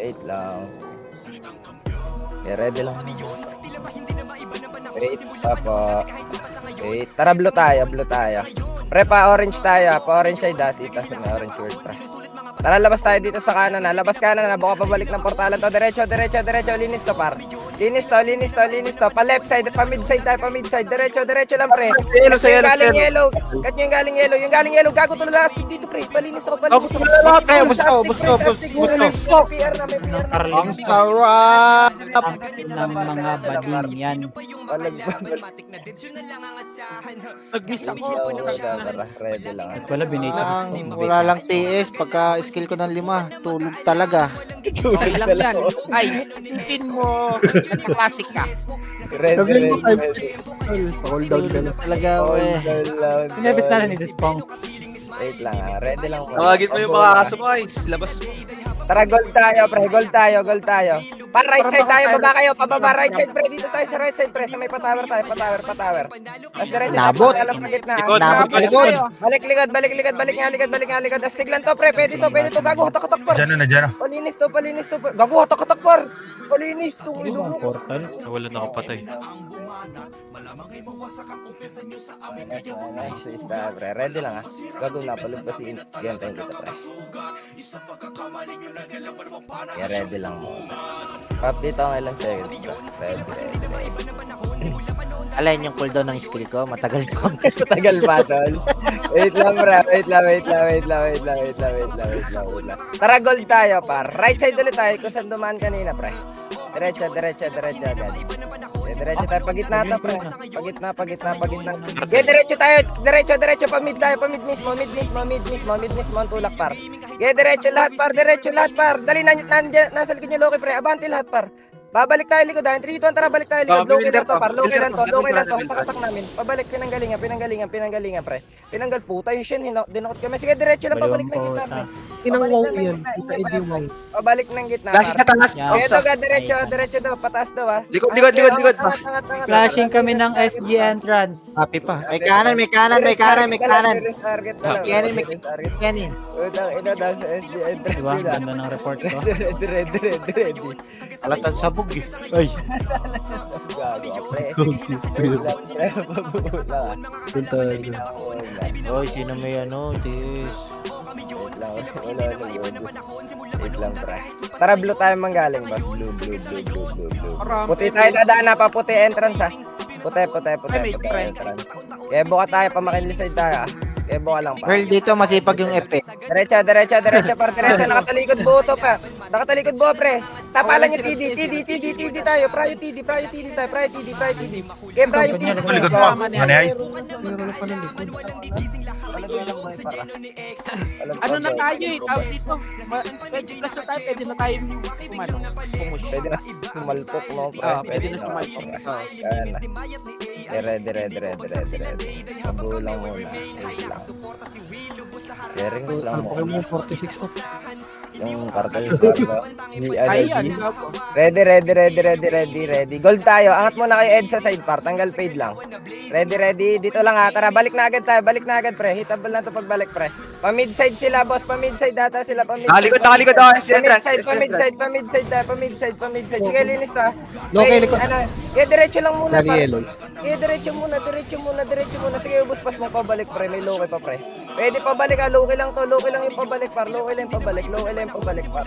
Wait lang. Okay, ready lang. Wait pa po. Wait. Tara, blue tayo. Pre, pa-orange tayo. Pa-orange side dito sa may orange word, pre. Tara, labas tayo dito sa kanan na. Labas kanan na. Buka pabalik ng portalan to. Diretso. Linis to, par. Linis to. Pa left side, pa mid side tayo, pa mid side. Diretso lang, pre. Yellow sa Galing yellow. yellow. Cut nyo yung galing yellow. Gago to na dito, pre. Palinis ako. Kaya, gusto. PR na, may PR na. Ang sarap! ng mga bading yan. Nag-miss ako. Ready lang. At wala binita. Wala lang TS. Pagka skill ko ng 5, tulog talaga. Okay lang yan. Ay, pin mo. Nagka-classic ka. Ready. Pa-hold down ka na talaga. Pinabis na ni Dispong. Wait lang ready lang. Tawagin mo yung mga kaso mo, guys. Labas mo. Tara, gold tayo, pre. Gold tayo. Pa right side tayo, baba kayo. Pababa right side, pre. Dito tayo sa right side, pre. Sa may pa-tower tayo. Pa-tower. Tapos diretso Nabot. tayo sa gitna. Nabot pa likod. Balik likod. Das tiglan to, pre. Pwede to. Gago, hatak par. Diyan na. Palinis to. Gago, hatak par. Palinis to. Ang portal. Wala nakapatay. Nice, pre. Ready lang, ha. Gago na, palug pa si Ganteng kita, pre. Yeah, ready lang mo. Pop dito ang ilang seconds, pre. Ready. Alain yung cooldown ng skill ko. Matagal pa. Tagal pa, tol. Wait lang, bro. Wait lang. Tara, gold tayo, par. Right side ulit tayo kung saan dumaan kanina, pre. Diretso agad. Diretso tayo. Pagitna to, pre. Pagitna. Okay, diretso tayo. Diretso. Mid mismo. Ang tulak, par. Okay, diretso lahat, par. Dali, nasa likod niyo, Loki, pre. Abante lahat, par. Babalik tayo likod, 3, 2, 1, tara, balik tayo likod. Loki lang to, par. Loki lang to. Hatak namin. Pabalik, pinanggalingan, pre. Pinanggal, puta yung shin. Dinakot kami. Sige, diretso lang, pabalik ng gitna, pre. Inang Pabalik wow ng yan. gitna, Kita edi wow. Pabalik ng gitna, Flashing par. sa talas. Yeah. Okay, Ops, ito ka, diretso daw, pataas daw, ha. Likod. Angat. Flashing kami ng SG entrance. Happy pa. May kanan. Target na lang. Yan eh. Yan eh. Utang ina daw sa SD entrance Diba? nila. Ganda ng report ko. Ready. Alatan sabog eh. Ay. Gago, pre. Wala. Oy, sino may TS? Wait lang, pre. Tara, blue tayo manggaling, boss. Blue. Puti tayo dadaan na, pa puti entrance, ha. Puti entrance. Kaya buka tayo, pamakinli side tayo, ha. Kaya buka lang, pa. Well, dito masipag yung FP. Diretso, par. Nakatalikod buo to, pa. Nakatalikod buo, pre. Tapalan yung TD tayo. Prayo TD tayo. Prayo TD. Kaya prayo TD. Likod mo. Ano yan? Ano na tayo eh, tawag dito. Medyo plus na tayo, pwede na tayo pumunta. Pwede na sumalpok, no? Pwede na sumalpok. Kaya na. Ready. Magulang muna. Wait lang. Sharing lang mo. Pokemon 46 ko. Yung cartel sa Ayan, Ready. Gold tayo. Angat muna kayo Ed sa side par. Tanggal fade lang. Ready. Dito lang, ha. Tara, balik na agad tayo. Pre. Hitable na to pagbalik, pre. Pa-mid side sila, boss. Pa-mid side data sila. Nakalikod ako si entrance. Pa-mid side. Sige, linis to, ha. Loki, likod. Kaya diretso lang muna, Lagi par. yellow. Kaya diretso muna. Sige, ubos pas mo pabalik, pre. May Loki pa, pre. Pwede pabalik, ha. Loki lang yung pabalik, par. Loki lang yung pabalik, par.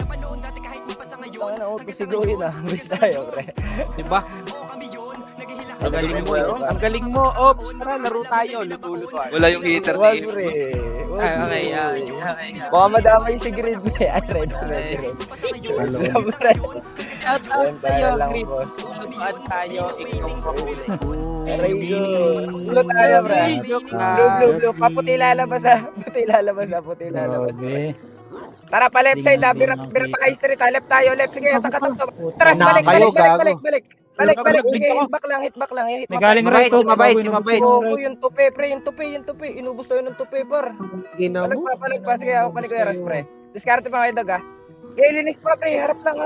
Ano, auto-siguhin, ha. Bis tayo, pre. Diba? Ang galing mo. Ops, tara, laro tayo. Luto-luto. Wala yung hitter Wag, ni pre. Okay. Baka madamay si Grid, pre. Ay, ready. Pre. Shout out Yan tayo tayo, lang, Grid. boss. Lutuan tayo, ikaw mahuli. Aray ko. Blue tayo, pre. Joke Blue. Paputi lalabas, ha. Puti lalabas. Grabe. Tara, pa left side, ha. Bira pa high street, ha. Left tayo, left. Sige, takat. Tara, balik. Balik. Sige, hit back lang. May galing Mabait, right hook. mabait. Oo, yung tupi, pre. Yung tupi. Inubos tayo ng tupi, par. Ginaw mo? Palag pa. Sige, ako panig ko yaras, pre. Diskarte pa kayo, dog, ha. Okay, linis pa, pre. Harap lang.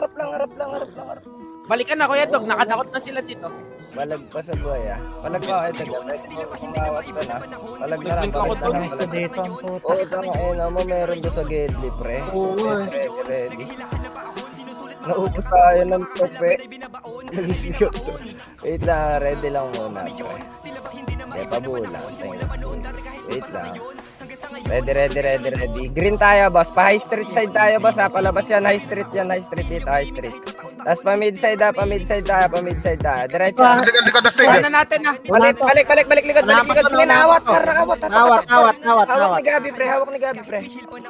Balikan na, Kuya Dog. Nakadakot na sila dito. Palag pa sa buhay, ha. Palag pa kayo, dog, ha. Pwede mo kumawat doon, ha. Palag na lang. Isa dito ang puta. Oo, tama, mo meron doon sa Gedli, pre. Oo, Ready. Naubos tayo ng tope. Wait lang, ready lang muna, pre. Okay, pabulang. Wait lang. Ready. Green tayo, boss. Pa high street side tayo, boss. Ha? Palabas yan, high street yan. High street dito, high street. Tapos pa mid side tayo. Diretso. Ano natin na? Balik, likod. Sige, nawat. Hawak ni Gabi, pre.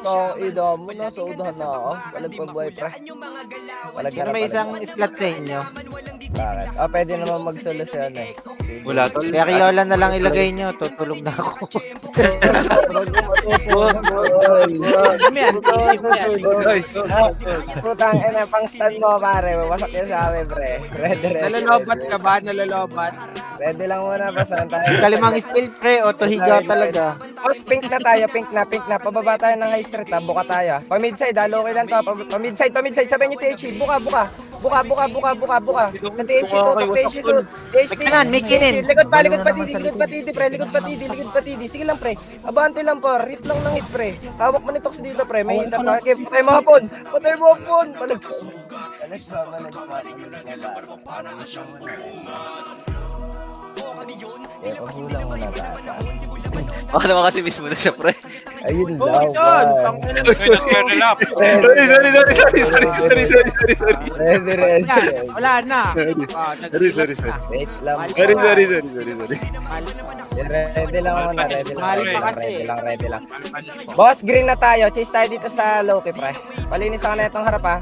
So, idom mo na, saudahan na ako. Palag pa buhay, pre. Sino may isang slot sa inyo? Bakit? Pwede naman mag-solusyon eh. Wala tol. Kaya Kiola na lang ilagay nyo. Tutulog na ako. Kami yan. Ay, Putang ina, pang stand mo, pare. Mawasak yan sa amin, pre. Ready. Nalalobat ka ba? Nalalobat? Ready lang muna, pasaran tayo. Kalimang skill pre. Otohiga talaga. Boss, pink na tayo, pink na. Pababa tayo ng high street, ha. Buka tayo. Pa-midside, ha. Okay lang to. Pa-midside. Sabihin nyo, THC. Buka. Na THC, tutok, THC, suit. Kanan, may kinin. Likod pa, tidi, pre. Likod pa, tidi. Sige lang, pre. Abante lang, po. Hit lang ng hit, pre. Hawak mo nitox dito, pre. May hita pa. Okay, patay mo hapon. Palag. Pahulang mo na tayo. baka naman kasi mismo na siya, pre. Ayun Oh, daw, yun. par. Tangina na. Nag-kernel up. Sorry. Ready. Yan, wala na. Sorry. Wait lang. Sorry. Ready lang muna, ready Mahal pa kasi. lang. Boss, green na tayo. Chase tayo dito sa Loki, pre. Palinis ako na itong harap, ha.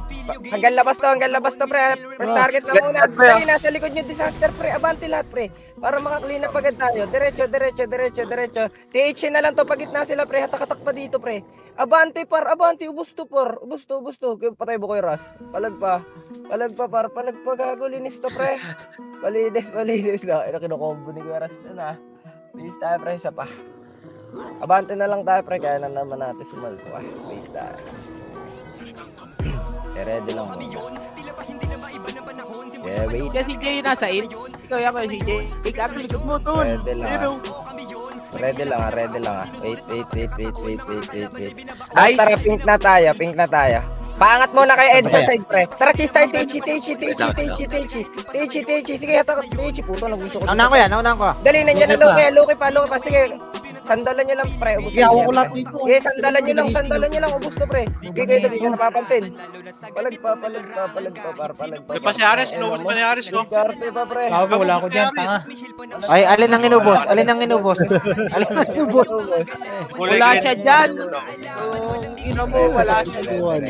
Hanggang labas to, pre. First target lang muna. Pre, nasa likod nyo disaster, pre. Abante lahat, pre. Para makaklina pa agad tayo. Diretso. THC na lang to. Pag gitna sila, pre. Hatak-hatak pa dito, pre. Abante. Ubus to. Patay mo ko yung Ras. Palag pa, par. Gago. Linis to, pre. Palinis na. Kinukombo ni Kuya Ras na na. Please tayo, pre. Isa pa. Abante na lang tayo, pre. Kaya na naman natin si Malco. Please tayo. Ready lang mo. Yeah, wait. Kaya si Jay nasa in. Ikaw yan kaya si Jay. Ikaw likod mo, tol. Ready lang. Pero, Ready lang. Wait. Nice. Tara, pink na tayo. Paangat muna kay Ed sa side, pre. Tara, chase tayo, THC. Sige, hatak, THC. Puto, nagusto ko. Naunahan ko. Dali na niya na, Loki pa. Sige, sandalan nyo lang, pre. Ubus na Yawa ko yan, lahat pre. ito. Sige, sandalan nyo lang, ubus to, pre. Okay, kayo dali, kung napapansin. Palag pa, par. May pa si Ares, inuubos pa ni Ares, no? Diskarte pa, pre. Ako, wala ko dyan, tanga. Ay, alin ang inubos? wala siya dyan. Ino mo, wala siya dyan.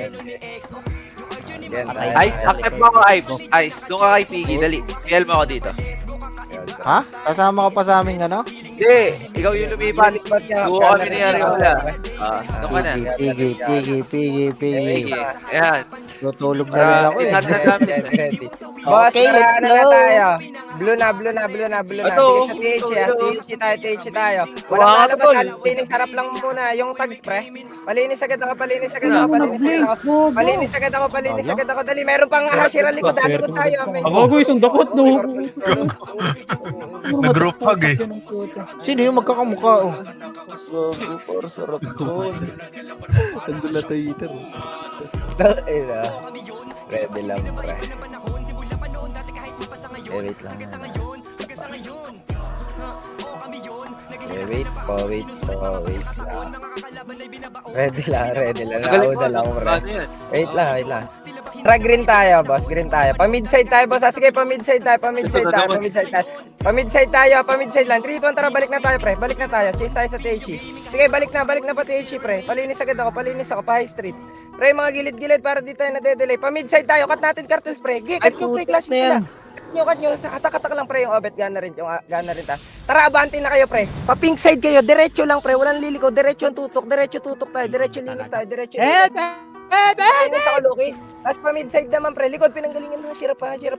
Yan, Ice, accept mo ako, Ice. Doon ka kay Piggy, dali. Kill mo ako dito. Ha? Kasama ko pa sa amin ano? Hindi, ikaw yung lumipat. Buo kami ni Ariola. Doon ka na. Pigi. Ayan. Tutulog na rin ako eh. Natin ang gamit. Boss, Okay, let's ano na go. tayo? Blue na. Ito. THC tayo. Wala Wala ka, ba? tol. Linis, harap lang muna. Yung tags, pre. Palinis agad ako. Palinis agad ako. Dali, meron pang Hashira likod. Likod tayo. Ako, isang dakot, no? Nag-group hug eh. Sino yung magkakamukha oh? Ready lang, pre. Wait lang. Wait lang. Ready lang. Nauda lang, pre. Ano yan? Wait lang. Tara, green tayo, boss. Pa-midside tayo, boss. Sige, pa-midside tayo. Pa-midside lang. 3, 2, 1, tara, balik na tayo, pre. Chase tayo sa THC. Sige, balik na pa THC, pre. Palinis ako, pa high street. Pre, mga gilid-gilid para di tayo nade-delay. Pa-midside tayo, cut natin cartels, pre. Cut nyo, pre, clash nila. Cut nyo. Hatak-hatak lang, pre, yung obet. Gana rin ta. Tara, abante na kayo, pre. Pa-pink side kayo, diretso lang, pre. Walang liliko. Diretso tutok tayo. Diretso linis tayo. Linis ako, Loki. Tapos pa-midside naman, pre. Likod, pinanggalingan ng Hashira pa. Kaya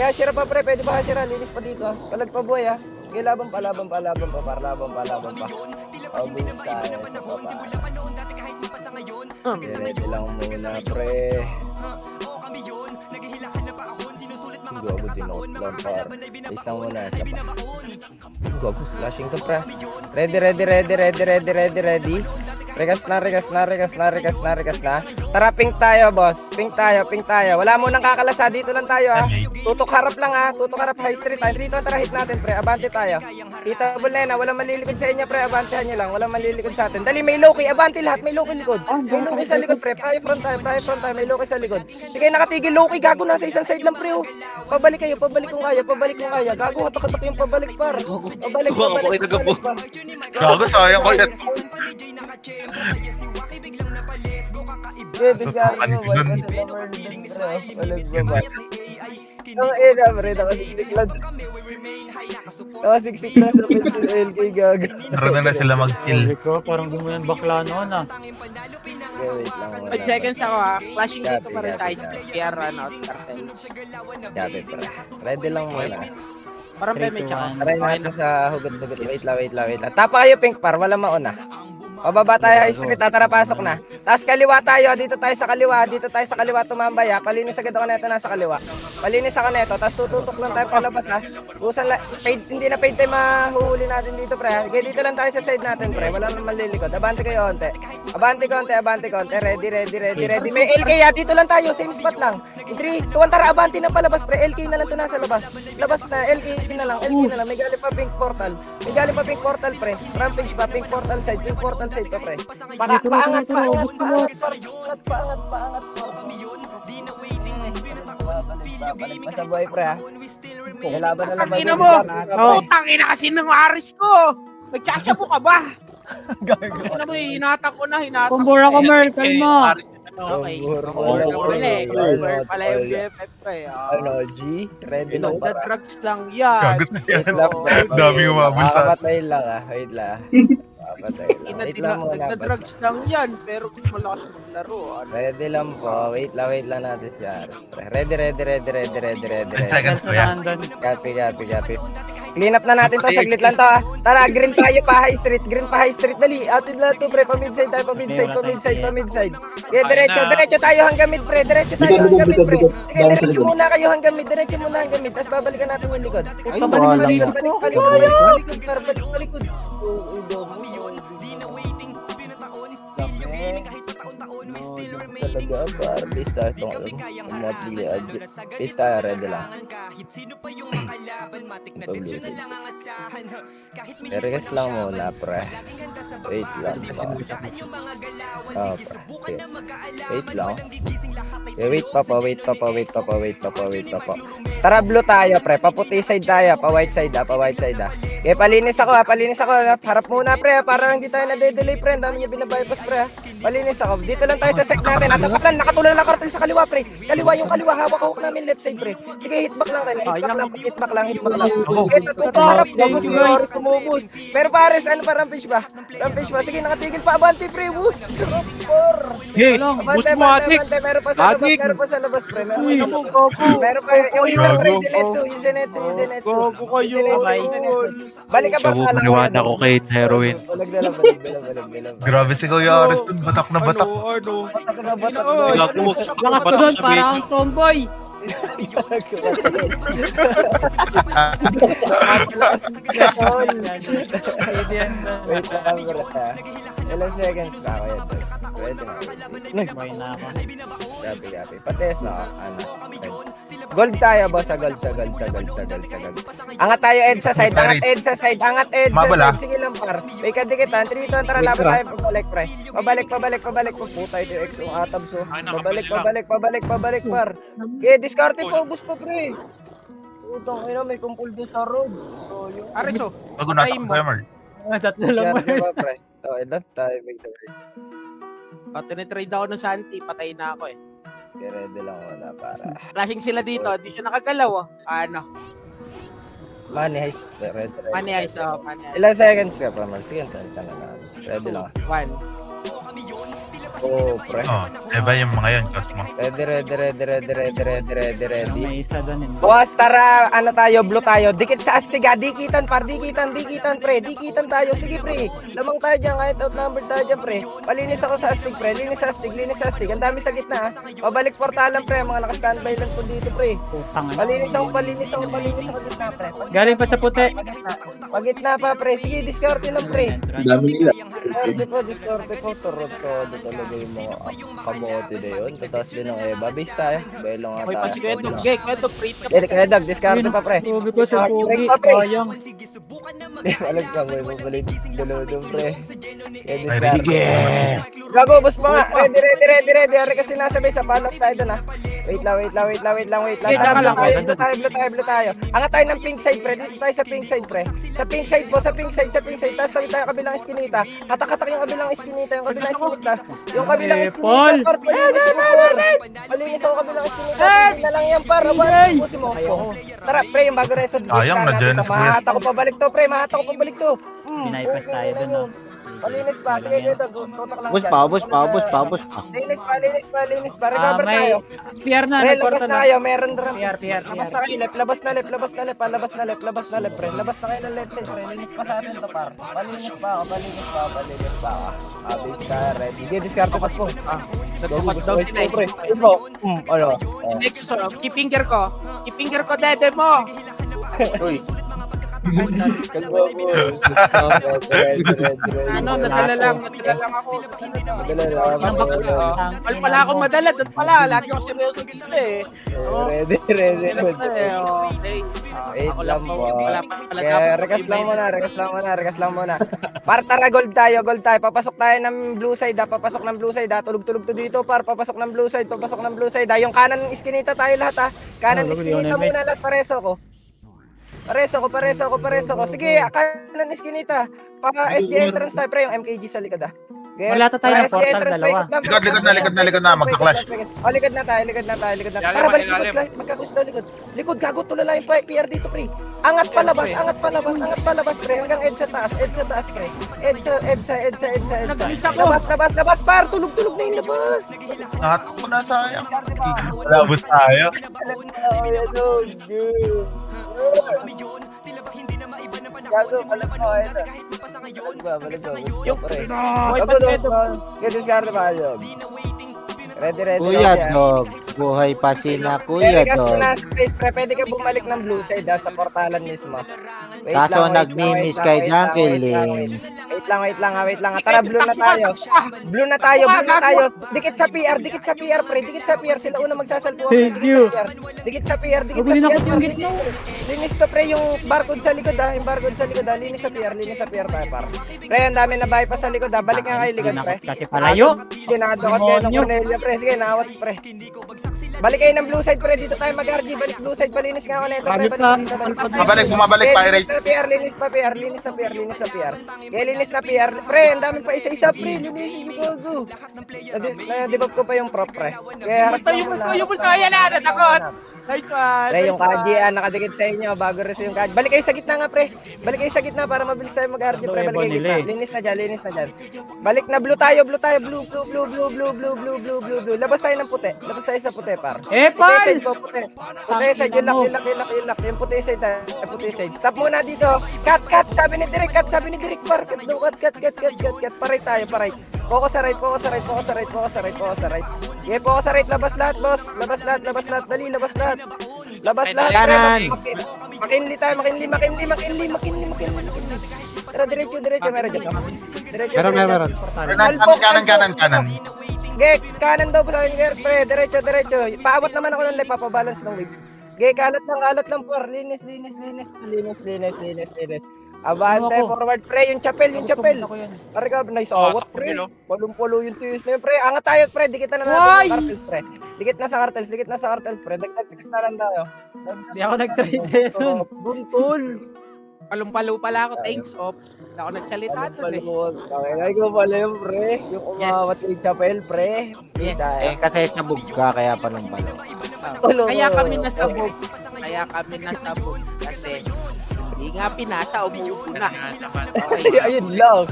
Hashira pa, pre. Pwede ba Hashira? Linis pa dito, ha. Palag pa, boy, ha. Okay, laban pa. Abus tayo. Ready lang muna, pre. Gago, dinot lang, par. Isang muna, isa pa. Gago, flashing to, pre. Ready. Regas na. Tara, pink tayo, boss. Pink tayo. Wala mo nang kakalasa. Dito lang tayo, ha. Tutok harap lang, ha. Tutok harap high street, ha. Dito, tara, hit natin, pre. Abante tayo. Tita Bulena, walang malilikod sa inyo, pre. Abantehan nyo lang. Walang malilikod sa atin. Dali, may low-key. Abante lahat. May low-key likod. May low-key sa likod, pre. Pry front tayo. May low-key sa likod. Hindi kayo nakatigil. Low-key, gago. Nasa isang side lang, pre, oh. Pabalik kung kaya. Gago, hatak-hatak yung pabalik, par. Pabalik, par. Gago, sayang ko yan. Yeah, discard mo, boy. Kasi number din, bro. Walang baba. Ang ina, pre. Nakasiksik lang. Nakasiksik lang sa pencil LK, gago. Naroon na sila mag-skill. Sabi ko, parang di mo yan bakla noon ah. Okay, wait lang. 5 seconds ako ha. Flashing dito Copy, pa rin tayo copy, sa copy. PR cartels. Gabi, pre. Ready lang muna. Parang peme 3, 2, tsaka. 1. Try natin sa hugot-hugot. Wait lang. Tapa kayo, pink par. Walang mauna. Pababa tayo high street, tara pasok na. Tapos kaliwa tayo, dito tayo sa kaliwa, tumambay ha. Palinis agad ako neto nasa kaliwa. Palinis ako neto, tapos tututok lang tayo palabas ha. Hindi na paid tayo mahuhuli natin dito, pre. Okay, dito lang tayo sa side natin, pre. Wala nang malilikod. Abante kayo onte. Abante konti. Ready. May LK ha, dito lang tayo, same spot lang. 3, 2, 1, tara, abante na palabas, pre. LK na lang to nasa labas. Labas na, LK na lang. May galing pa pink portal, pre. Rampage pa, pink portal side to, pre. Paangat. Babalik pa sa buhay, pre, ha. Kalaban na naman. Tangina mo! Putang ina kasi ng Aris ko! Nagkakabo ka ba? Tangina mo, hinata ko na. Kumbura ko, Merl, kalma. Okay. Kumbura. Kumbura pala yung BFF ko eh. Ano, G? Ready lang The para. drugs lang yan. Gago na yan. Dami umabol sa... Makakapatay lang, ha. Wait lang. Wait lang muna. Nagda-drugs lang yan, pero malakas maglaro. Ready lang po. Wait lang natin si Aris. Ready. 10 seconds ko yan. Copy. Clean up na natin to. Saglit lang to, ha. Tara, green tayo pa high street. Dali. Atid lang to, pre. Pa-midside tayo. Pa-midside. Okay, diretso tayo hanggang mid, pre. Sige, diretso muna kayo hanggang mid. Tapos babalikan natin yung likod. Balik. Talaga ba? Base tayo itong Base tayo, ready lang. Request lang muna, pre. Wait lang pa. Pre. Wait lang. Wait pa. Tara, blue tayo, pre. Pa-puti side tayo. Pa-white side, Okay, palinis ako. Harap muna, pre. Para hindi tayo na-delay, pre. Ang dami niya binabypass, pre. Palinis ako. Dito lang tayo sa sec natin. Atapat lang. Nakatulong lang kartel sa kaliwa, pre. Kaliwa. Hawak namin left side, pre. Sige, hitback lang, pre. Hitback lang. Okay, tuto harap. Bagus si Aris kumubus. Pero pares, ano pa, rampage ba? Sige, nakatigil pa. Abante, pre. Bus. Hey, boost mo, Atik. Meron pa sa labas, pre. Meron pa. Yung Zenetsu. Gogo kayo. Balik ka ba? Maniwala ko kay Heroin. Balik. Grabe si Kuya Aris dun. Batak na batak. Lakas ko doon, parang tomboy. Wait lang, bro. Ilang seconds na ako yan. Ready na. Nagmay na ako. Gabi. Pates na ako. Gold tayo, boss. Gold. Angat tayo, Ed sa side. Angat, Ed. Mabala. Sige lang, par. May kadikitan. 3, 2, tara, laban tayo. Pabalik, pre. Pabalik. Puta, ito yung X. Yung atab, so. Pabalik, par. Okay, discarte po. Gusto, pre. Utang, may kumpul doon sa road. Aris oh. Bago natak ko, Emer. Tatlo lang, Discarte Merl. ba, pre? Okay, last time. Victory. Tinitrade ako ng Santi, patay na ako eh. Okay, ready lang muna para. Flashing sila dito, di siya nakagalaw ah. Ano? Money heist. Ready. Money eyes, oh, money eyes. Ilang seconds ka pa, man? Sige, tanong na. Ready lang. 1. Oh, pre. Oh, iba yung mga yun, Cosmo. Ready. May isa doon eh. Boss, tara, ano tayo, blue tayo. Dikit sa astig, ha. Dikitan, pre. Dikitan tayo. Sige, pre. Lamang tayo dyan, kahit outnumbered tayo dyan, pre. Palinis ako sa astig, pre. Linis sa astig. Ang dami sa gitna, ha. Pabalik portalan, pre. Mga naka-standby lang po dito, pre. Putang ina. Palinis ako gitna, pre. Galing pa sa puti. Pagitna pa, pre. Sige, discard lang, pre. Entrance. Discorde po. Turot todo talaga yung mga kamote na yun. Tataas din ng Eva. Base tayo. Bailong nga Hoy, tayo. pa si Kuya Dog. Gek, Kuya Dog, free ka. Kaya Dag, discarte pa pre. Sabi ko sa Pogi, Break pa, pre. sayang. Alam ka, may mabalik dalawa doon pre. Kaya Ay, discarte. Gago, boss pa nga. Ready. Ari kasi nasabay sa balok tayo doon ha. Wait lang. Okay, tama lang. Blue tayo. Angat tayo ng pink side pre. Dito tayo sa pink side pre. Sa pink side po, sa pink side. Tapos tayo kabilang iskinita. Hatak-hatak yung kabilang iskinita. Yung kabilang Paul! iskinita. Malinis ako kabilang iskinita. Hindi na lang yan par. Pusin mo. Tara pre, yung bago resod. Sayang, nandiyan na si Kuya. Mahata ko pabalik to pre. Binaypas tayo dun, no? Malinis pa. Sige, tutok lang. Ubus pa. Linis pa. Recover May tayo. PR na, Pre, nagporta labas na na. kayo, meron drum. PR. Labas na kayo, labas na left, labas na left, pre. Labas na kayo ng left side, pre. Linis pa sa atin to, par. Palinis pa ako. Base ka, ready. Sige, discard ko po. Nagtupat daw si Nice. pre. Ito, ano? Next, kipinger ko, dede mo. Kalbo mo. Ano, nadala lang ako. Madala lang. Wala pala ako madala, doon pala. Lagi ako seryoso dito eh. Ready. Okay. Wait Ako lang lang po. wala pa pala Kaya dapat rekas lang muna. Par, tara, gold tayo. Papasok tayo ng blue side, Tulog-tulog to dito, par. Papasok ng blue side, Yung kanan iskinita tayo lahat, ha. Kanan iskinita muna lahat, pareso ko. Sige, kanan iskinita. SG entrance tayo, pre, yung MKG sa likod, ha. Wala tayo ng portal, dalawa. Likod na, magka-clash. Likod na tayo. Tara, balik likod, magkakus daw likod. Likod, gago, tulala yung PR dito, pre. Angat palabas, pre. Hanggang edge sa taas, pre. Edge. Nag-miss ako. Labas, par. Tulog na yung labas. Nahatak mo na, sayang. Labos tayo. Gago, balik mo. Balik mo. Pre. Hoy, Gago, Kuya Dog. Get discard pa, Dog. Ready. Kuya Dog. Buhay pa sina Kuya Rekas ko Dog. na space, pre. Pwede ka bumalik ng blue side, sa portalan mismo. Wait Kaso lang, nagmimis kay Jacqueline. Wait lang. Tara, blue na tayo. Dikit sa PR, pre. Sila una magsasalpuhan, pre. Thank you. Dikit sa PR. Gawin ako yung gitna. Linis to, pre, yung barcode sa likod, ha. Linis sa PR tayo, par. Pre, ang dami na bypass sa likod, ha. Balik nga kayo likod, pre. Kasi palayo. Ginadokot kayo ng Cornelia, pre. Sige, nawat, pre. Balik kayo ng blue side, pre. Dito tayo mag-RG. Balik blue side, palinis nga ako neto, pre. Bumabalik, pa-erase. Linis sa PR. Kaya linis na PR. Pre, ang dami pa isa-isa, pre. Linisin ko, go. Na-debuff ko pa yung prop, pre. Kaya harap Yung multo, ayan na, natakot. Nice one. Pre, yung Kaji, nakadikit sa inyo. Bago rin yung Kaji. Balik kayo sa gitna nga, pre. Balik kayo sa gitna para mabilis tayo mag-RG, pre. Balik kayo gitna. Linis na dyan. Balik na, blue tayo. Blue. Labas tayo ng puti. Labas tayo sa puti, par. Paul! Puti side, yun lock. Yung puti side, Stop muna dito. Cut. Sabi ni Direk, par. Cut. Paray tayo. Focus sa right. Yeah, focus sa right. Labas lahat, boss. Dali, labas lahat. Kanan. Makinli tayo. Tara, diretso. Meron dyan. Meron. Kanan. Gek, kanan daw sa akin, pre. Diretso. Paabot naman ako ng left, papabalance ng wave. Gek, kalat lang, par. Linis. Abante, forward, pre. Yung chapel. Parang nice awat, pre. Palong-palo yung tuyos na yun, pre. Angat tayo, pre. Dikit na natin yung cartels, pre. Dikit na sa cartels, pre. Dagdag na lang tayo. Hindi ako nag-trade sa'yo nun. Buntol. Palumpalo pala ako, thanks, Ops. Hindi ako nagsalita doon eh. Ay ko pala yung pre. Yung umawat yung chapel, pre. Kasi sabog ka, kaya palumpalo. Kaya kami nasabog. Kasi hindi nga pinasa, umuupo na. Ayun lang.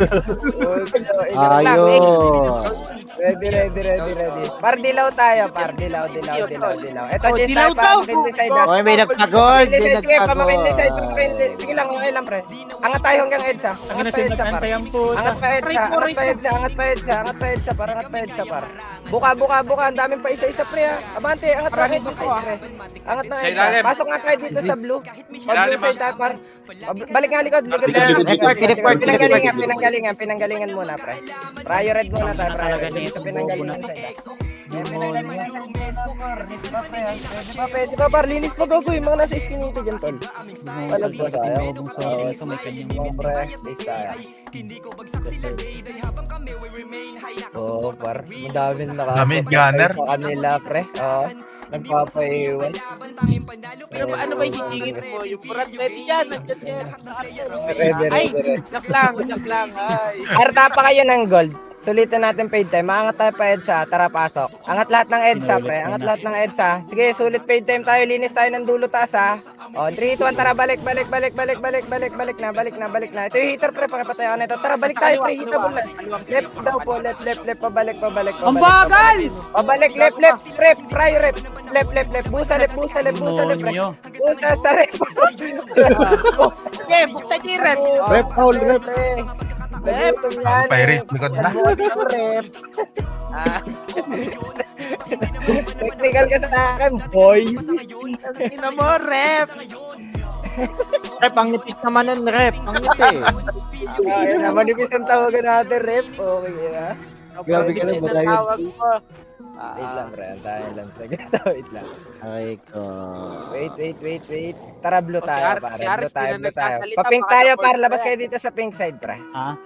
Ayun. Ready. Par dilaw tayo, par. Dilaw. Ito, Oh, Jess, dilaw tayo, daw. decide. Oy, may nagpagod. Sige, pamakin side. Sige lang, okay lang, pre. Angat tayo hanggang EDSA. Ang nasinag antayan po. Angat pa EDSA, par. Buka. Ang daming pa isa-isa, pre, ha. Abante, angat pa EDSA, pre. Angat na EDSA. Pasok nga tayo dito sa blue. Pag blue side tayo, par. Balik nga likod, likod. Pinanggalingan muna, pre. Prayo red muna tayo, prayo Talaga red. nito, Sa pinanggalingan bobo side. Pwede ba, par? Linis pa gago yung mga nasa iskinito dyan, tol. Palag ba sayang? Sorry, ito may kanyang Pre, base tayo. Oo, par. Madami na Dami, gunner. sa kanila, pre. Oo. Nagpapaiwan. Ano ba yung hihingin mo? Yung purat pwede dyan. Nandiyan siya. Ready, Ay, ready, ready. joke lang. Ay. Arta pa kayo ng gold. Sulitin natin paid time. Maangat tayo pa EDSA. Tara, pasok. Angat lahat ng EDSA, pre. Angat lahat ng EDSA. Sige, sulit paid time tayo. Linis tayo ng dulo taas, ha. O, 3, 2, 1. Tara, balik na. Ito yung hitter, pre. Pakipatay ka na ito. Tara, balik tayo, pre. Hitable na. Left daw po. Left. Pabalik. Ang bagal! Pabalik, left. Pre, prayo, left. Busa, left, pre. Demonyo. Busa sa rep. Okay, buksan niyo yung rep. Rep, Paul, rep. Nagutom yan. Pirate, likod na. Rep. Ah, Technical ka sa akin, boy. ina mo, rep. Rep, ang nipis naman nun, rep. Ang nipis. Ayun na, manipis ang tawagan natin, rep. Okay na. Grabe ka na, Ang balayan. tawag mo. Wait lang, pre. Antayin lang sa gata. Wait lang. Ay ko. Wait. Tara, blue Si tayo, Ar- pare. si Aris Blue tayo. din na nagsasalita, Papink baka tayo, na-board par. pa Labas yan. kayo dito sa pink side, pre. Ha?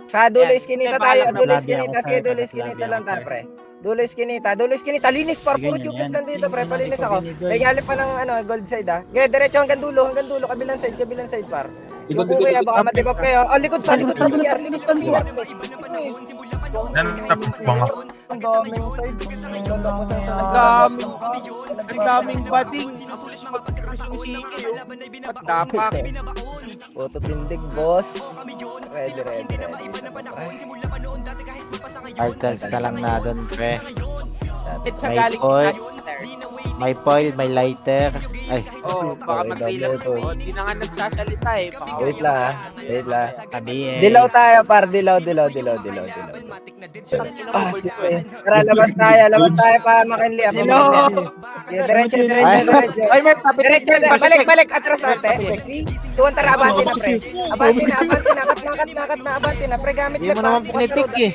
Sa dulo Yan. iskinita Eh, tayo. bahala Dulo na. iskinita. Labi Sige, ako, dulo sir. iskinita Labi lang ako, tayo, sir. pre. Dulo iskinita. Linis, par. Puro Sige, tubos yan. nandito, pre. Sige, Palinis yan. ako. Binigay. May galip pa ng gold side, ha. Okay, diretso hanggang dulo. Kabilang side, par. Yung kuya, baka matibap kayo. Oh, likod pa, PR. Yan, mga. Ang daming side. Ang daming bading. Magsususi kayo. At dapak. Puto tindig, boss. Ready. Artals na lang na doon, pre. It's a May galing point. sa sister. May foil, may lighter. Ay, Oh, baka Sorry, mag-relax double mo. Hindi na nga nagsasalita eh. Baka Wait lang, ha. Wait lang. Tabi eh. Dilaw tayo, par. Dilaw. Ah, shit, eh. Tara, labas tayo para makinli. Dilaw. Diretso. ay, may papit. Diretso, balik. Atras ate. Tuwan, tara, abante na, pre. Abante na. Abante na, pre. Gamit Hindi mo naman pinitik eh.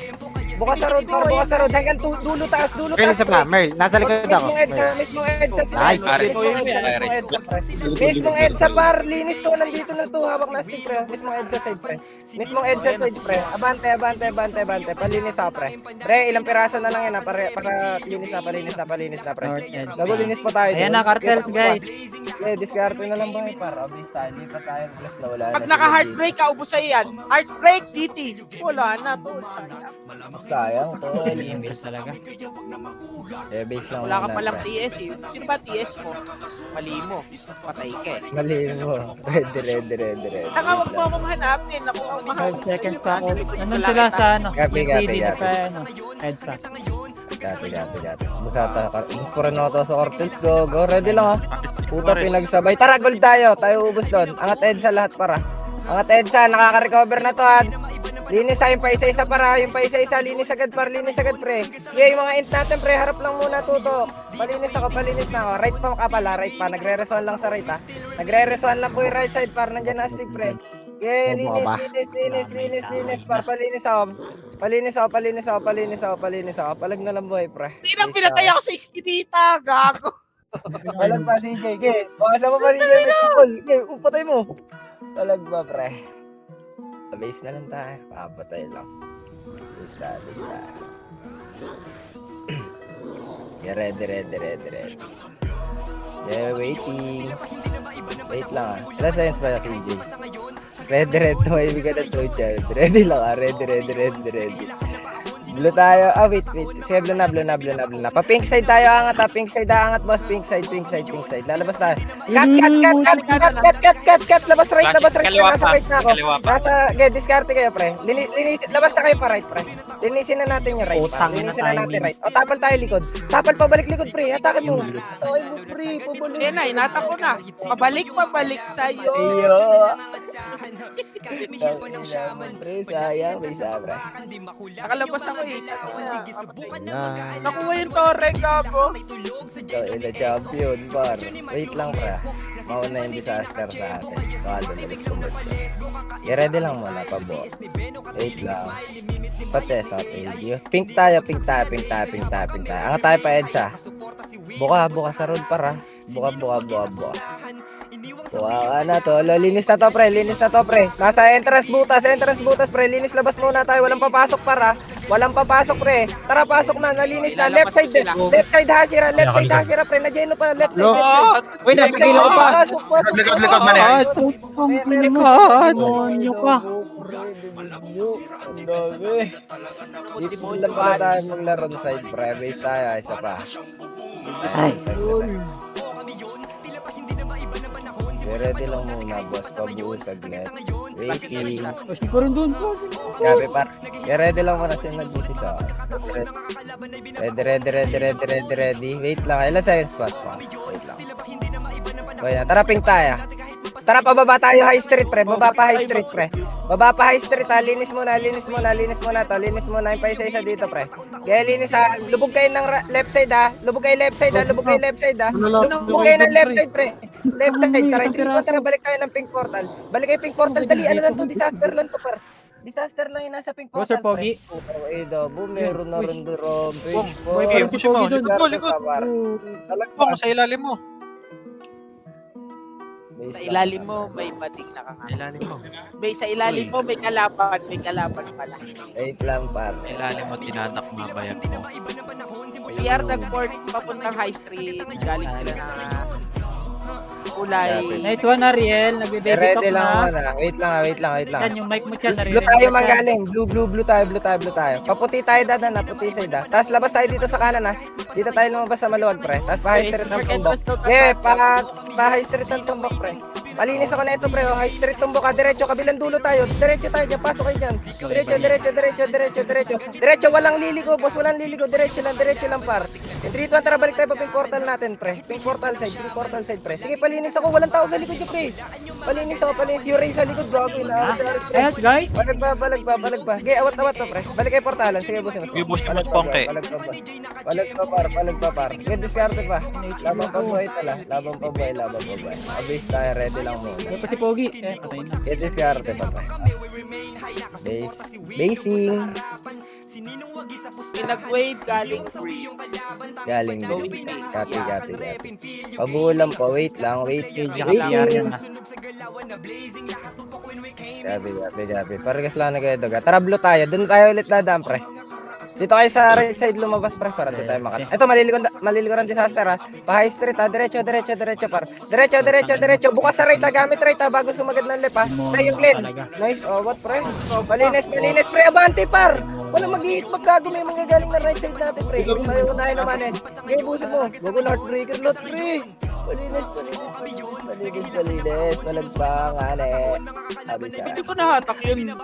Bukas sa road, par. Bukas sa road. Hanggang dulo taas. Merl, isa pa. Merl, nasa likod ako. Mismong EDSA. Nice. Mismong EDSA, par. Linis to. Nandito na to. Hawak na stick, pre. Mismong EDSA side, pre. Abante. Palinis ako, pre. Pre, ilang piraso na lang yan, ha. Para palinis na, pre. North edge. Nagulinis pa tayo. Ayan doon. na, cartels, guys. Diskarte na lang ba yung para? Obvious tayo. Lipat tayo. Plus na wala Pag na. naka-heartbreak ka, ubos sa'yo yan. Heartbreak, DT. Wala na. Tol. Sayang to. Linis talaga. Base lang Wala ka muna, palang pre. TS eh. Sino ba TS mo? Mali mo. Patay ka eh. Mali mo. Ready. Tawag mo akong hanapin. Ako ang mahal. 5 seconds pa ako. Nandun sila sa ano? Gabi. TD na pa ano. EDSA. Gabi. Bukata ka. Gusto rin ako to sa cartels. Go. Ready lang, ha. Puta, pinagsabay. Tara, gold tayo. Tayo ubos doon. Angat EDSA lahat, para. Angat EDSA. Nakaka-recover na to, ha. Linis tayo yung pa isa-isa, para. Yung pa isa-isa. Linis agad, pre. Okay, yung mga int natin, pre. Harap lang muna, tutok. Palinis na ako. Right pa pala. Nagre-resuan lang sa right, ha. Nagre-resuan lang po yung right side, par. Nandiyan na stick, pre. Okay, linis, par. Palinis ako. Palag na lang, boy, pre. Hindi na pinatay ako sa iskinita. Gago. Palag pa, CJ. Okay, baka mo pa, CJ. Okay, patay mo. Palag ba, pre? Base na lang tayo. Papatay lang. Base na. Yeah, ready. Yeah, waiting. Wait lang, ha. Wala science pa, CJ. Ready. Tumahimik ka na to, child. Ready lang, ha. Ready. Blue tayo. Wait. Sige, blue na. Pa-pink side tayo, angat, ha. Pink side, boss. Pink side. Lalabas tayo. Cut. Labas right. Nasa right na ako. Discarte kayo, pre. Labas na kayo pa right, pre. Linisin na natin yung right. Utang na Linisin na natin timing. right. O, tapal tayo likod. Tapal pabalik likod, pre. Atake mo. Pre. Pabalik. Yan na, inata ko na. Pabalik sa'yo. Iyo. Pre, sayang, may sabra. Nakalabas ako eh. Na. Nakuha yung torre, gago. Ikaw ina champion, par. Wait lang, pre. Mauna yung disaster sa atin. Baka lumalit conversion. I-ready lang muna, pabo. Wait lang. Pati sa video. Pink tayo. Ang tayo pa, Edsa. Buka sa road, para. Buka. Wow, ano to? Linis na to, pre. Nasa entrance butas, pre. Linis, labas muna tayo. Walang papasok, para. Walang papasok, pre. Tara, pasok na. Nalinis na. Left side, Hashira. Pre. Nagyeno pa. Left Lo. side. Wait, napigilan pa. Pasok. Likod man yan. Demonyo ka. Dito mo lang pala tayo maglaro ng side, pre. Base tayo, isa pa. Ready lang muna, boss. Pabuo saglit. Waiting. Kasi ko rin doon. Gabi, par. Ready lang muna siya nag-duty sa akin. Ready. Wait lang. Ilan seconds pa? Wait lang. Okay na. Tara, pink tayo. Tara, pababa tayo high street, pre. Baba pa high street, pre. Ha. Linis muna yung paisa-isa dito, pre. Kaya linis, ha. Lubog kayo ng left side, ha. Lubog kayo left side, ha. Lubog kayo ng left side, pre. Left side, tara, balik tayo ng pink portal. Dali, ano lang to, disaster lang to, par. Disaster lang yung nasa pink Go, portal, Sir Pogi. Okay, Dabo, meron na rin doon. Boy, parang si Pogi doon. Pong, sa ilalim mo. Sa ilalim mo, may mating nakakalalim mo. Sa ilalim mo, may kalaban pala. Wait lang, par. Ilalim mo, tinatak mabayag mo. We are nag-port papuntang High Street. Galing sila na kulay. Nice one, Ariel. Nagbe-baby talk Ready lang na. muna. Wait lang. Yan, yung mic mo dyan, Ariel. Blue tayo manggaling. Blue tayo. Paputi tayo dadan, puti side, ha. Tapos labas tayo dito sa kanan, ha. Dito tayo lumabas sa maluwag, pre. Tapos pa-high street ng tumbok. Pa-high street ng tumbok, pre. Malinis ako na ito, pre. High street tumbok, ha. Diretso, kabilang dulo tayo. Diretso tayo dyan. Pasok kayo dyan. Diretso, walang liligo, boss. Diretso lang, par. In 3, 2, tara, balik tayo pa pink portal natin, pre. Pink portal side, pre. Sige, palinis ako. Walang tao sa likod nyo, pre. Palinis. Yung Ray sa likod, gago. Ayan, guys. Balag ba. Okay, awat to, pre. Balik kayo portalan. Sige, boss. Sige, boss, Pongke. Balag pa, par. Sige, diskarte pa. Labang pa buhay tala. Abis tayo, ready lang muna. Go pa si Pogi. Patay na. Sige, diskarte pa, pre. Basing. Pinag-wave galing free. Galing din. Copy. Pabulan po. Wait lang. Waiting. Gabi. Parang lang na kayo, Doga. Tara, blue tayo. Doon tayo ulit dadaan, pre. Dito kayo sa right side lumabas, pre, para dito tayo makat. Ito, malilikuran disaster, ha. Pa-high street, ha. Diretso, par. Diretso. Bukas sa right, ha. Gamit right, ha. Bago sumagad ng left, ha. Pre, yung clean. Nice. Oh, what, pre? Malinis. Pre, abante, par. Wala mag-hit, magkago may mga galing na right side natin, pre. Tayo unahin naman, eh. Ngayon, busin mo. Bago North Breaker, lot, pre. Malinis. Malagpangan, eh. Sabi sa... Hindi ko nahatak yun.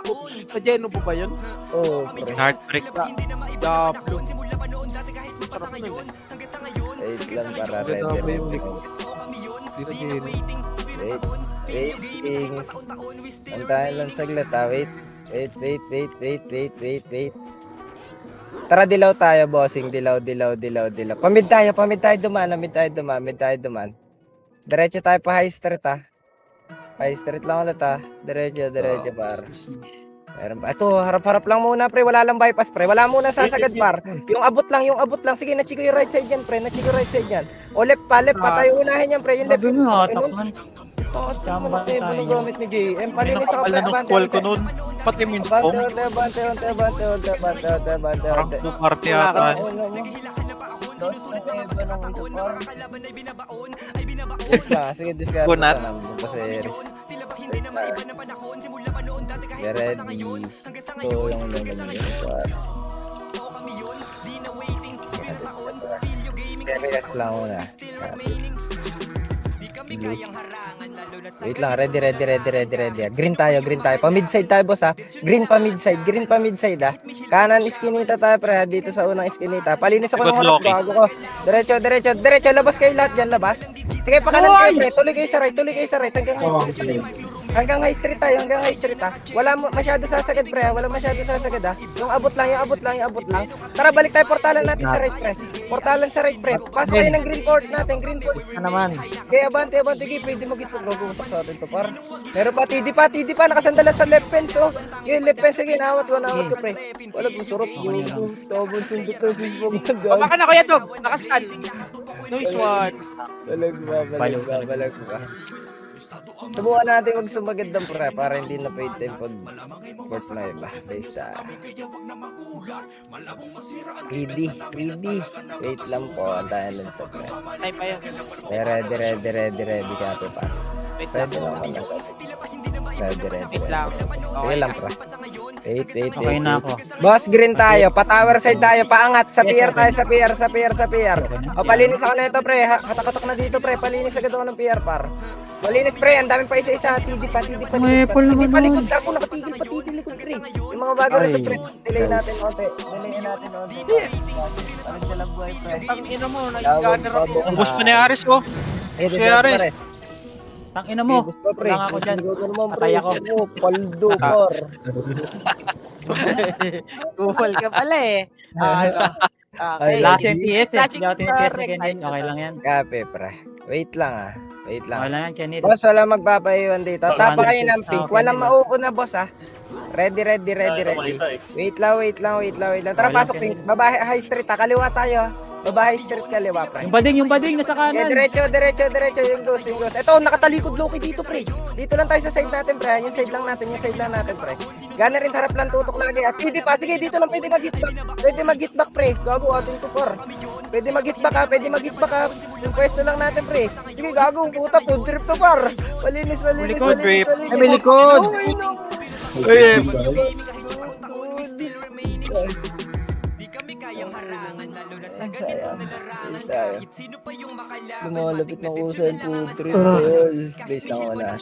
Sa Geno po ba yun? Oh, pre. Heartbreak. Diablo. Sarap nun eh. Wait lang para ready. Waiting. Antayin lang saglit, ha. Wait. Tara, dilaw tayo, bossing. Dilaw. Pamid tayo duman. Diretso tayo pa high street, ha. High street lang ulit, ha. Diretso, par. Meron pa. Ito, harap-harap lang muna, pre. Wala lang bypass, pre. Wala muna sasagad, par. Yung abot lang. Sige, nachiko yung right side yan, pre. O, left pa. Tayo unahin yan, pre. Yung left. Sabi mo, hatak man. Tapos, Tama tayo. gamit ni JM. Palinis ako, Pinakapala ng call ko nun. Pati mo yung pong. Bante. Parang bukarte ata. Sige, discard. Bunat. Ready. So, yung Relax lang muna. Wait lang, ready. Green tayo. Pa-midside tayo, boss, ha. Green pa midside, ha. Kanan iskinita tayo, pre, dito sa unang iskinita. Palinis ako ng harap, bago ko. Diretso, labas kayo lahat dyan, labas. Sige, pa kanan kayo, pre. Tuloy kayo sa right, hanggang Hanggang high street tayo, hanggang high street ha. Wala masyado sasagad pre, wala masyado sasagad ha. Yung abot lang. Tara balik tayo portalan natin sa right pre. Portalan sa right pre. Pasok kayo ng green court natin, green court. Ano naman? Okay, abante, pwede mo gitpag gagawin sa atin to par. Meron pa, TD pa, nakasandalan sa left fence oh. Yung left fence, sige, nawat ko pre. Wala po, surop yung tabon sundot na sundot. Baka na Kuya Dog, nakastand. Nice one. Balag ba. Subukan natin wag sumagad ng pre para hindi na pay time pag port na iba. Based sa greedy. Wait lang po, antayin lang sa pre. Ay pa yan. Ready ka po pa. Wait Pwede lang. naman lang. Ready. Wait lang. Okay lang pre. Wait. Okay na ako. Boss, green tayo. Pa-tower side tayo. Paangat. Sa pier tayo. Sa pier. O, palinis ako na ito, pre. Katak-katak na dito, pre. Palinis agad ako ng pier, par. Malinis, pre. Ang daming pa isa-isa. TD pa. May pala naman Palikod ka. Ako nakatigil likod, pre. Yung mga bago rin, pre. Delay natin, onte. Ano dyan ang buhay, pre? Ang ina mo, nag-gather ako. Ubus pa ni Aris ko. Eh, Si Aris. Tang ina mo. Gusto, pre. Wala nga ako dyan. Patay ako. Paldo, par. Gufal ka pala eh. Okay. Last MPS eh. Last Hindi ako tinitest na correct. ganyan. Okay lang yan. Kape, pre. Wait lang, ah. Wait Okay lang. lang yan, Chenit. Boss, wala magpapaiwan dito. Tapa kayo ng pink. Okay, Walang okay. mauuna, boss, ah. Ready. Wait lang. Tara, Okay, pasok okay. pink. Babae, high street, ah. Kaliwa tayo. Babae street, kaliwa, pre. Yung bading nasa Yeah, kanan. diretso. Yung ghost. Ito, nakatalikod Loki dito, pre. Dito lang tayo sa side natin, pre. Yung side lang natin, pre. Gana rin harap lang tutok lagi. At hindi pa, sige, dito lang pwede mag-hitback, pre. Gago, atin to, par. Pwede mag-hitback, ha. Yung pwesto lang natin, pre. Sige, gago, puta, food trip to, par. Malinis. Trip. Ay, may likod. Lumalapit na ko sa food trip, tol. Please lang ko na.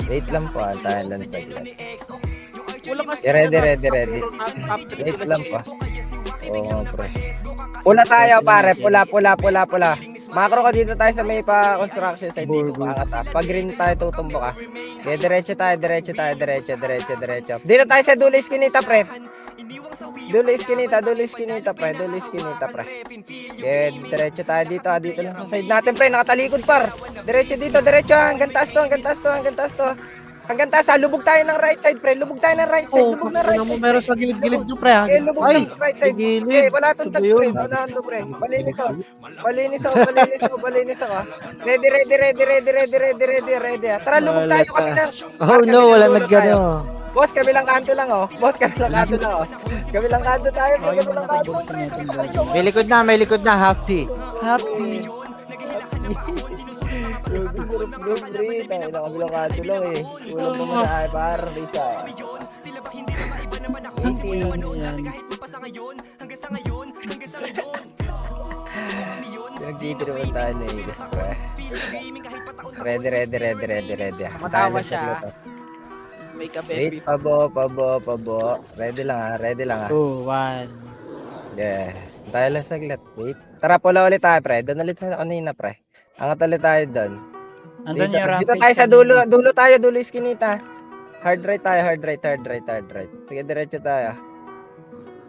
Wait lang po, antahan lang saglit. Wala kasi. Ready. Wait lang pa. Oo, pre. Pula tayo, pare. Pula. Macro ka dito tayo sa may pa-construction side dito. Paangat, ha. Pag green tayo, tutumbo ka. Okay, diretso tayo. Dito tayo sa dulo iskinita, pre. Dulo iskinita, pre. Okay, diretso tayo dito, ha. Dito lang sa side natin, pre. Nakatalikod, par. Diretso dito, ha. Hanggang taas to. Hanggang taas, ha. Lubog tayo ng right side, pre. Lubog na right side. Ano mo meron sa gilid-gilid nyo, pre? Eh, lubog Ay, ng right side. gilid. Eh, wala tong touch, pre. Sabi Wala to, pre. Malinis ako. Ready. Tara, lubog tayo kami lang. Oh no, wala nagano. Boss, kabilang kanto lang, oh. Kabilang kanto tayo, pre. Kabilang kanto. May likod na. Happy. Surap, pre. Tayo na kabilang kanto lang, eh. Ulang mo muna, ay, par. Risa. Nagtitiro naman tayo na, eh. Pre. Ready. Matawa siya. May kape. Wait, pabo. Ready lang, ha. 2, 1. Yeah. Tayo lang saglit. Wait. Tara, pula ulit tayo, pre. Doon ulit sa kanina, pre. Angat ulit tayo doon. Andun yung Dito rampage tayo sa kanina. dulo iskinita. Hard right tayo. Sige, diretso tayo.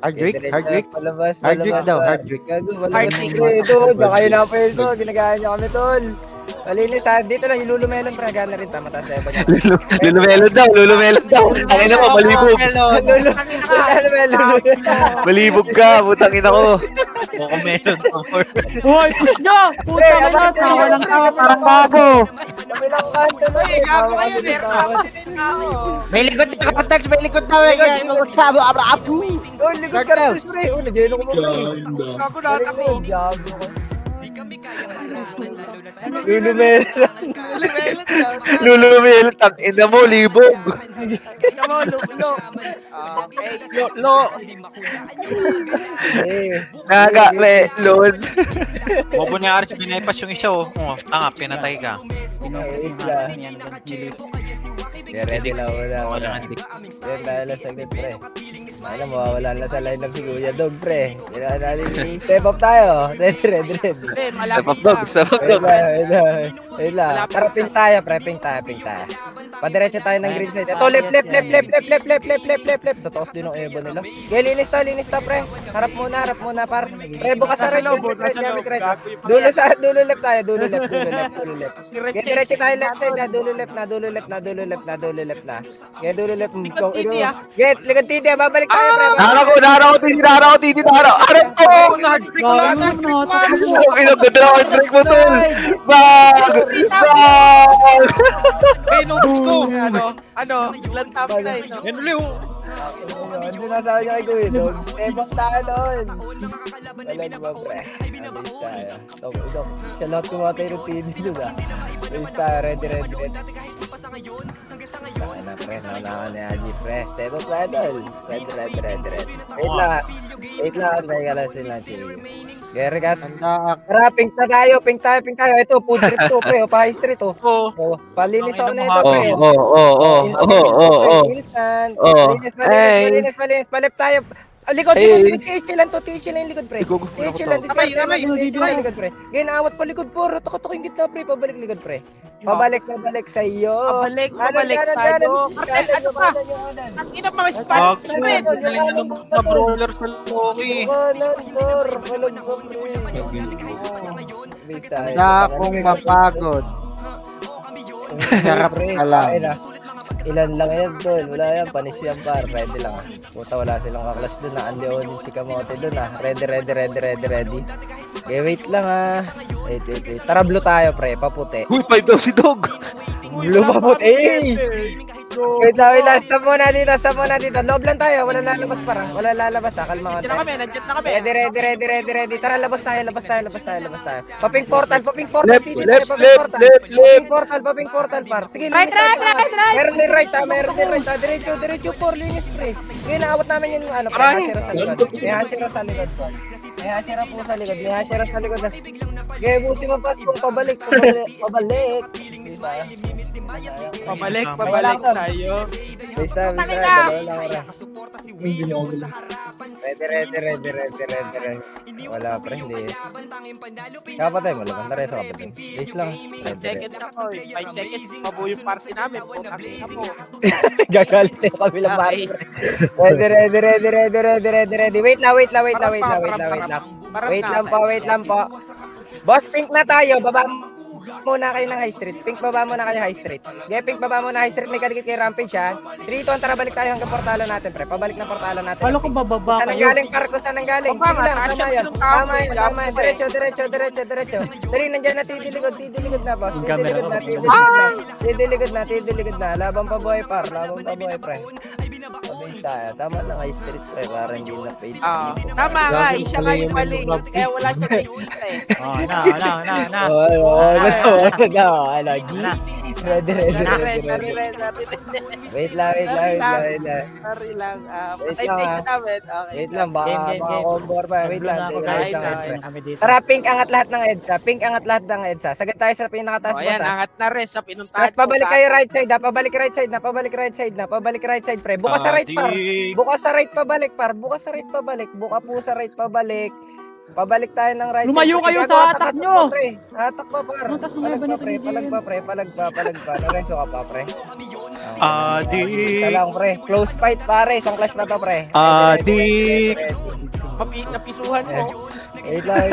Hardwick. Palabas. Hardwick daw. Gago, palabas. Hardwick. Ito, diyan kayo na pa ito. Ginagaya niyo kami, tol. Malinis, ha. Dito lang, yung lulumelon, pre. Gana rin, tama. Taas na niya. Lulumelon daw. Ang ina mo, malibog. Malibog ka, putang ina ko. Mukhang meron. Uy, push nyo! Puta ka na! Tawa lang tawa, parang bago! Kabilang kanto na, Ay, gago kayo. Tawa din ako. May likod na kapatax, may likod na. Oh, likod ka rin, pre. Oh, nagyelo ko mo, pre. Gago natakbo. Gago ko. Lulumelon. Lulumelon, tang ina mo, libog. Come on, look. Okay. Eh. Nagamelon. Bobo ni Aris, binaypas yung isa oh. Oh, tanga, pinatay ka. Wait lang. Yeah, ready lang. Wala. Wala nga, hindi. Yan, dahil lang saglit, pre. Ano, mawawala na sa lineup si Kuya Dog, pre. Kailangan natin step up tayo. Ready. Eh, Step malapit up dog, lang. step up Wait dog. lang. Tara, pink tayo, pre. Pink tayo. Padiretso tayo ng green side. Ito, left. Totoo din ang ebo nila. Okay, linis to, pre. Harap muna, par. Pre, bukas sa right. Dulo left tayo. Dulo left. Okay, diretso tayo left side na. Dulo left na. Okay, dulo left. Likod titi, ah. Get, likod titi. Babalik tayo, pre. Nahara ko, titi. Harap ko! Nag-break lang. Ang ganda na ang break mo, tol! Bag! Eh, nubos ko. Ano, ilan tap na eh. no? Yan ulit, oh. Hindi na sabi niya kay Kuya Dog. Ebok tayo doon. Alam mo, pre. Alis tayo. Dok. Siya lahat kumatay ng TV doon, ah. Alis tayo. Ready. Taka na, pre. Naunahan ni Haji, pre. Step up tayo doon. Ready. Wait lang. Antay ka lang sila, Chili. Gary, gas. Tanda Tara, pink tayo. Ito, food trip to, pre. Pa-high street, oh. Oo. Oh, palinis ako na ito, Oh, pre. Instant. Malinis. Palip tayo. Likod, tissue lang yung likod, pre. Tissue lang, Ramay. likod, pre. Ngayon, awat pa likod, po. Rotok yung gitna, pre. Pabalik likod, pre. Pabalik sa iyo. Pabalik tayo. Ano pa? Ang ina mga spot. Wag mo. Galing na ng mga brawler sa Loki. akong mapagod. Sarap ka lang. Ilan lang yan doon, wala yan, panis yan par, ready lang. Puta, wala silang kaklas doon, Leonin si Kamote doon, ready. Okay, wait lang wait. Tara, blue tayo, pre, paputi. Uy, 5 daw si Dog! Blue paputi, Wait lang, stop muna dito, loob lang tayo, wala lalabas kalma ka. Nandiyan na kami. Ready. Tara, labas tayo. Paping portal, Left, titi, left, paping portal, par. Sige, Right. Meron din right, diretso, por, linis, pre. Ngayon, naawat namin yung ano, pre, may hashira sa likod. May hashira sa likod. Ngayon, buti mo pas kung pabalik. Pabalik tayo. Bisa, Takina! Ready. Wala, pre, hindi. Kapatay mo lang, tara sa kapatay. Base lang. 5 seconds ako eh. 5 seconds. Mabuo yung party namin. Putang ina po. Gagalit na yung kabilang party. Ready. Wait lang. Wait lang po. Boss, pink na tayo. Baba muna kayo ng high street. Baba muna kayo high street. Pink, baba muna high street. May kadikit kay Rampage, ha. 3-2, tara, balik tayo hanggang portalo natin, pre. Pabalik ng portalo natin. Paano kung bababa Saan ang kayo? galing, Parko? Saan ang galing? Baba, Sige lang, taas tama yung yan. pinong tao, Tama yan. Diretso. Dali, nandiyan na, tidiligod na, boss. Tidiligod na. Laban pa buhay, par. Pre. Pabalik tayo. Tama lang, high street, pre. Para hindi na paid. Tama nga. Siya nga yung mali. Kaya wala siya nakikita eh. Ready. Wait lang. Sorry lang. Wait Patay lang, fake ah. na namin. Okay. Wait lang, baka combo pa. Wait lang. Kain na. Tara, pink, angat lahat ng EDSA. Sagad tayo sa pinakataas, Ayan, boss, ha. angat na res sa pinuntahan. Tapos pabalik kayo right side, ha. Pabalik right side, pre. Bukas sa right, par. Bukas sa right, pabalik. Pabalik tayo ng right Lumayo side. kayo Sige, sa ako, atak atak nyo. pa, pre. Atak pa, par. Butas na ba nito ni Palag pa. Nareso ka pa, pre. Adik. Talang, pre. Close fight, pare. Isang clash na to, pre. Adik. Napisuhan mo. Wait lang.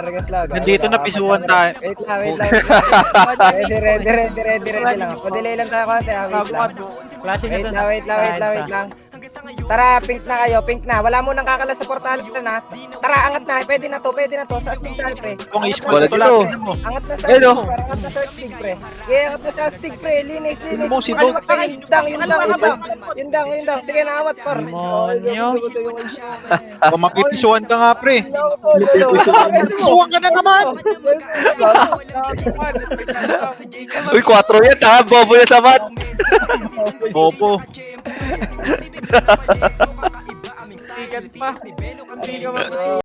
Regas lang. Nandito na, pisuhan tayo. Wait lang. Ready lang. Padelay lang tayo konti, ha. Wait lang. Flashing Wait lang. Tara, pink na kayo, Wala mo nang kakalas sa portal na. Tara, angat na. Pwede na to. Sa astig tayo, pre. Kung Angat i-spot Wala ko dito. lang. Mo. Angat na sa Hello. astig, pre. Angat na sa astig, pre. Okay, angat na sa astig, pre. Linis. Mo si Dog. Yung dang. Sige, naawat, par. Demonyo. Kung mapipisuhan ka nga, pre. Pisuhan ka na naman. Uy, 4 yan ha! Bobo yan sa mat! Bobo. Tigat pa. Hindi ka